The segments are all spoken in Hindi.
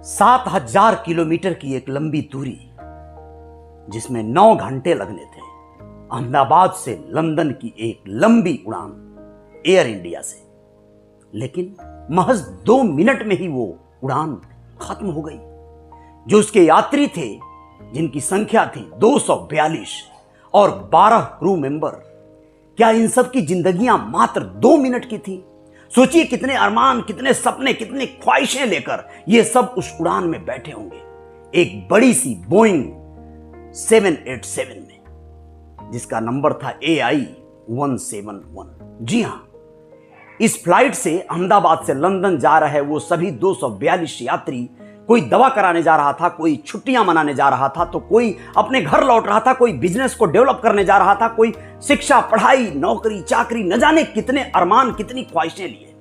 7,000 किलोमीटर की एक लंबी दूरी जिसमें 9 घंटे लगने थे। अहमदाबाद से लंदन की एक लंबी उड़ान एयर इंडिया से, लेकिन महज 2 मिनट में ही वो उड़ान खत्म हो गई। जो उसके यात्री थे, जिनकी संख्या थी 242 और 12 क्रू मेंबर, क्या इन सब की जिंदगियां मात्र 2 मिनट की थी? सोचिए कितने अरमान, कितने सपने, कितनी ख्वाहिशें लेकर ये सब उस उड़ान में बैठे होंगे, एक बड़ी सी बोइंग 787 में, जिसका नंबर था AI 171। जी हां, इस फ्लाइट से अहमदाबाद से लंदन जा रहे वो सभी 242 यात्री, कोई दवा कराने जा रहा था, कोई छुट्टियां मनाने जा रहा था, तो कोई अपने घर लौट रहा था, कोई बिजनेस को डेवलप करने जा रहा था, कोई शिक्षा, पढ़ाई, नौकरी, चाकरी, न जाने कितने अरमान, कितनी ख्वाहिशें लिए,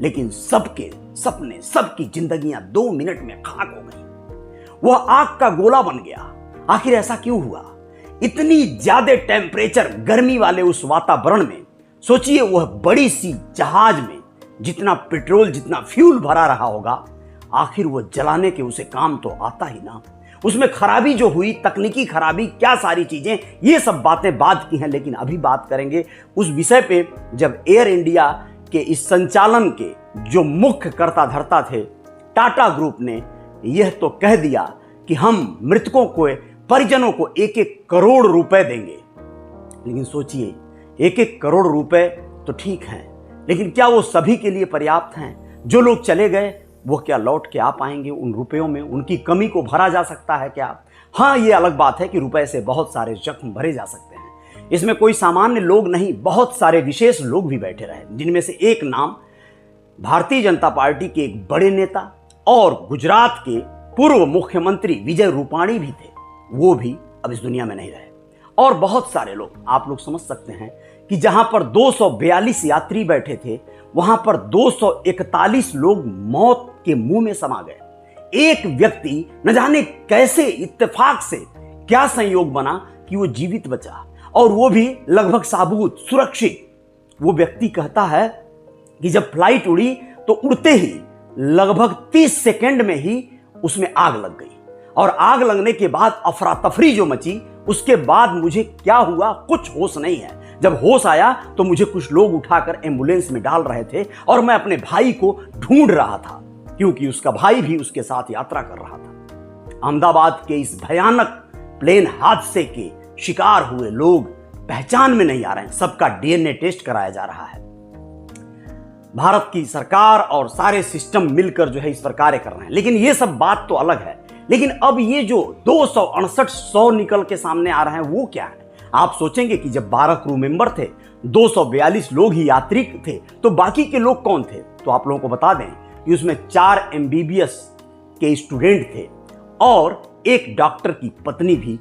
लेकिन सबके सपने, सबकी जिंदगियां 2 मिनट में खाक हो गई। वह आग का गोला बन गया। आखिर ऐसा क्यों हुआ? इतनी ज्यादा टेम्परेचर, गर्मी वाले उस वातावरण में सोचिए, वह बड़ी सी जहाज में जितना पेट्रोल, जितना फ्यूल भरा रहा होगा, आखिर वो जलाने के उसे काम तो आता ही ना। उसमें खराबी जो हुई, तकनीकी खराबी, क्या सारी चीजें, ये सब बातें बाद की हैं, लेकिन अभी बात करेंगे उस विषय पे जब एयर इंडिया के इस संचालन के जो मुख्य कर्ता धर्ता थे, टाटा ग्रुप ने यह तो कह दिया कि हम मृतकों को, परिजनों को 1-1 करोड़ रुपए देंगे। लेकिन सोचिए, 1-1 करोड़ रुपए तो ठीक है, लेकिन क्या वो सभी के लिए पर्याप्त हैं? जो लोग चले गए वो क्या लौट के आ पाएंगे? उन रुपयों में उनकी कमी को भरा जा सकता है क्या? हाँ, ये अलग बात है कि रुपए से बहुत सारे जख्म भरे जा सकते हैं। इसमें कोई सामान्य लोग नहीं, बहुत सारे विशेष लोग भी बैठे रहे, जिनमें से एक नाम भारतीय जनता पार्टी के एक बड़े नेता और गुजरात के पूर्व मुख्यमंत्री विजय रूपाणी भी थे। वो भी अब इस दुनिया में नहीं रहे। और बहुत सारे लोग, आप लोग समझ सकते हैं कि जहां पर 242 यात्री बैठे थे, वहां पर 241 लोग मौत के मुंह में समा गए। एक व्यक्ति न जाने कैसे, इत्तेफाक से क्या संयोग बना कि वो जीवित बचा, और वो भी लगभग साबूत, सुरक्षित। वो व्यक्ति कहता है कि जब फ्लाइट उड़ी तो उड़ते ही लगभग 30 सेकंड में ही उसमें आग लग गई, और आग लगने के बाद अफरा तफरी जो मची, उसके बाद मुझे क्या हुआ कुछ होश नहीं है। जब होश आया तो मुझे कुछ लोग उठाकर एम्बुलेंस में डाल रहे थे, और मैं अपने भाई को ढूंढ रहा था, क्योंकि उसका भाई भी उसके साथ यात्रा कर रहा था। अहमदाबाद के इस भयानक प्लेन हादसे के शिकार हुए लोग पहचान में नहीं आ रहे हैं। सबका DNA टेस्ट कराया जा रहा है। भारत की सरकार और सारे सिस्टम मिलकर जो है इस पर कार्य कर रहे हैं, लेकिन ये सब बात तो अलग है। लेकिन अब ये जो 268 निकल के सामने आ रहे हैं, वो क्या है? आप सोचेंगे कि जब 12 क्रू मेंबर थे, 242 लोग ही यात्री थे, तो बाकी के लोग कौन थे? तो आप लोगों को बता दें कि उसमें 4 MBBS के स्टूडेंट थे, और एक डॉक्टर की पत्नी भी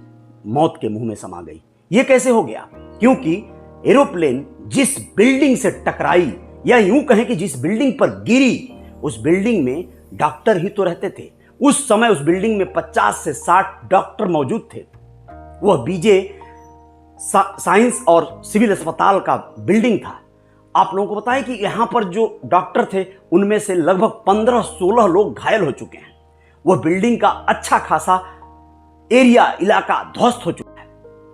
मौत के मुंह में समा गई। ये कैसे हो गया? क्योंकि एरोप्लेन जिस बिल्डिंग से टकराई, या यूं कहें कि जिस बिल्डिंग पर गिरी, उस बिल्डिंग में डॉक्टर ही तो रहते थे। उस समय उस बिल्डिंग में 50 से 60 डॉक्टर मौजूद थे। वह BJ साइंस और सिविल अस्पताल का बिल्डिंग था। आप लोगों को बताएं कि यहां पर जो डॉक्टर थे, उनमें से लगभग 15-16 लोग घायल हो चुके हैं। वह बिल्डिंग का अच्छा खासा एरिया, इलाका ध्वस्त हो चुका है,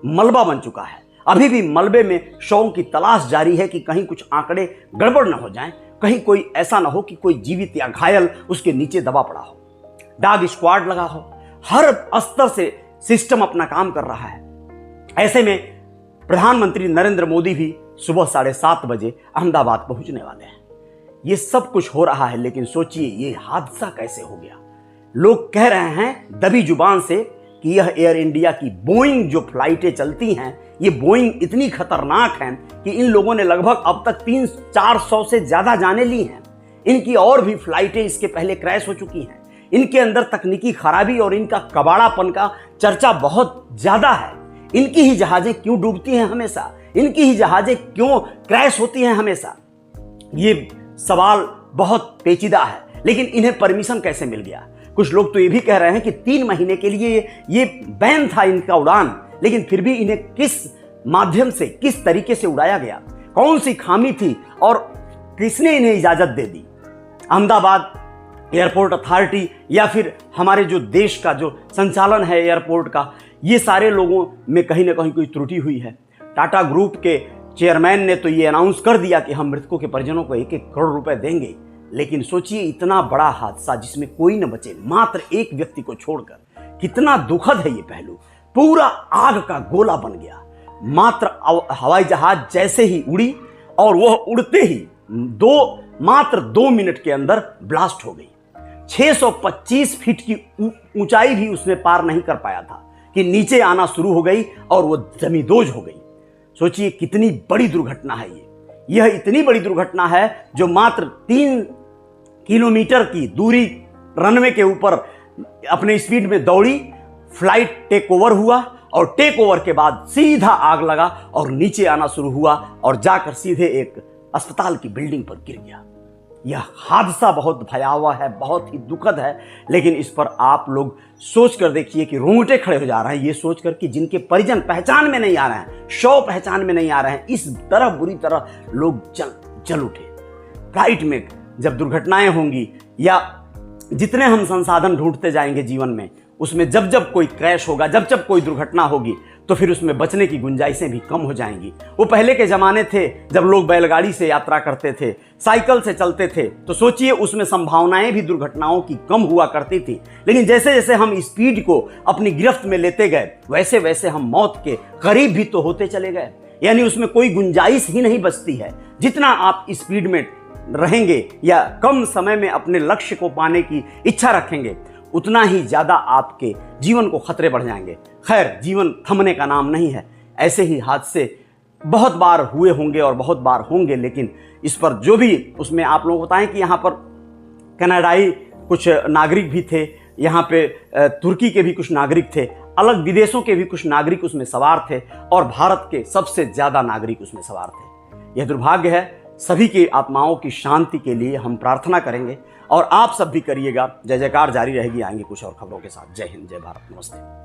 मलबा बन चुका है। अभी भी मलबे में शवों की तलाश जारी है कि कहीं कुछ आंकड़े गड़बड़ न हो जाएं, कहीं कोई ऐसा ना हो कि कोई जीवित या घायल उसके नीचे दबा पड़ा हो। डॉग स्क्वाड लगा हो, हर स्तर से सिस्टम अपना काम कर रहा है। ऐसे में प्रधानमंत्री नरेंद्र मोदी भी सुबह 7:30 बजे अहमदाबाद पहुंचने वाले हैं। ये सब कुछ हो रहा है, लेकिन सोचिए ये हादसा कैसे हो गया। लोग कह रहे हैं दबी जुबान से कि यह एयर इंडिया की बोइंग जो फ्लाइटें चलती हैं, ये बोइंग इतनी खतरनाक हैं कि इन लोगों ने लगभग अब तक 300-400 से ज्यादा जानें ली हैं। इनकी और भी फ्लाइटें इसके पहले क्रैश हो चुकी हैं। इनके अंदर तकनीकी खराबी और इनका कबाड़ापन का चर्चा बहुत ज्यादा है। इनकी ही जहाजें क्यों डूबती हैं हमेशा? इनकी ही जहाजें क्यों क्रैश होती हैं हमेशा? ये सवाल बहुत पेचीदा है, लेकिन इन्हें परमिशन कैसे मिल गया? कुछ लोग तो ये भी कह रहे हैं कि 3 महीने के लिए ये बैन था इनका उड़ान, लेकिन फिर भी इन्हें किस माध्यम से, किस तरीके से उड़ाया गया? कौन सी खामी थी और किसने इन्हें इजाजत दे दी? अहमदाबाद एयरपोर्ट अथॉरिटी या फिर हमारे जो देश का जो संचालन है एयरपोर्ट का, ये सारे लोगों में कहीं ना कहीं कोई त्रुटि हुई है। टाटा ग्रुप के चेयरमैन ने तो ये अनाउंस कर दिया कि हम मृतकों के परिजनों को 1-1 करोड़ रुपए देंगे, लेकिन सोचिए इतना बड़ा हादसा जिसमें कोई न बचे, मात्र एक व्यक्ति को छोड़कर, कितना दुखद है ये पहलू। पूरा आग का गोला बन गया। मात्र हवाई जहाज जैसे ही उड़ी और वह उड़ते ही मात्र 2 मिनट के अंदर ब्लास्ट हो गई। 625 फीट की ऊंचाई भी उसने पार नहीं कर पाया था कि नीचे आना शुरू हो गई और वो जमींदोज हो गई। सोचिए कितनी बड़ी दुर्घटना है यह इतनी बड़ी दुर्घटना है जो मात्र 3 किलोमीटर की दूरी रनवे के ऊपर अपने स्पीड में दौड़ी, फ्लाइट टेक ओवर हुआ और टेक ओवर के बाद सीधा आग लगा और नीचे आना शुरू हुआ और जाकर सीधे एक अस्पताल की बिल्डिंग पर गिर गया। यह हादसा बहुत भयावह है, बहुत ही दुखद है, लेकिन इस पर आप लोग सोच कर देखिए कि रोंगटे खड़े हो जा रहे हैं ये सोचकर कि जिनके परिजन पहचान में नहीं आ रहे हैं, शव पहचान में नहीं आ रहे हैं, इस तरह बुरी तरह लोग जल उठे। फ्लाइट में जब दुर्घटनाएं होंगी या जितने हम संसाधन ढूंढते जाएंगे जीवन में, उसमें जब जब कोई क्रैश होगा, जब जब कोई दुर्घटना होगी, तो फिर उसमें बचने की गुंजाइशें भी कम हो जाएंगी। वो पहले के ज़माने थे जब लोग बैलगाड़ी से यात्रा करते थे, साइकिल से चलते थे, तो सोचिए उसमें संभावनाएं भी दुर्घटनाओं की कम हुआ करती थी। लेकिन जैसे जैसे हम स्पीड को अपनी गिरफ्त में लेते गए, वैसे वैसे हम मौत के करीब भी तो होते चले गए। यानी उसमें कोई गुंजाइश ही नहीं बचती है। जितना आप स्पीड में रहेंगे या कम समय में अपने लक्ष्य को पाने की इच्छा रखेंगे, उतना ही ज़्यादा आपके जीवन को खतरे बढ़ जाएंगे। खैर, जीवन थमने का नाम नहीं है। ऐसे ही हादसे बहुत बार हुए होंगे और बहुत बार होंगे, लेकिन इस पर जो भी उसमें आप लोगों को बताएं कि यहाँ पर कनाडाई कुछ नागरिक भी थे, यहाँ पे तुर्की के भी कुछ नागरिक थे, अलग विदेशों के भी कुछ नागरिक उसमें सवार थे और भारत के सबसे ज़्यादा नागरिक उसमें सवार थे। यह दुर्भाग्य है। सभी की आत्माओं की शांति के लिए हम प्रार्थना करेंगे और आप सब भी करिएगा। जय जयकार जारी रहेगी। आएंगे कुछ और खबरों के साथ। जय हिंद, जय भारत, नमस्ते।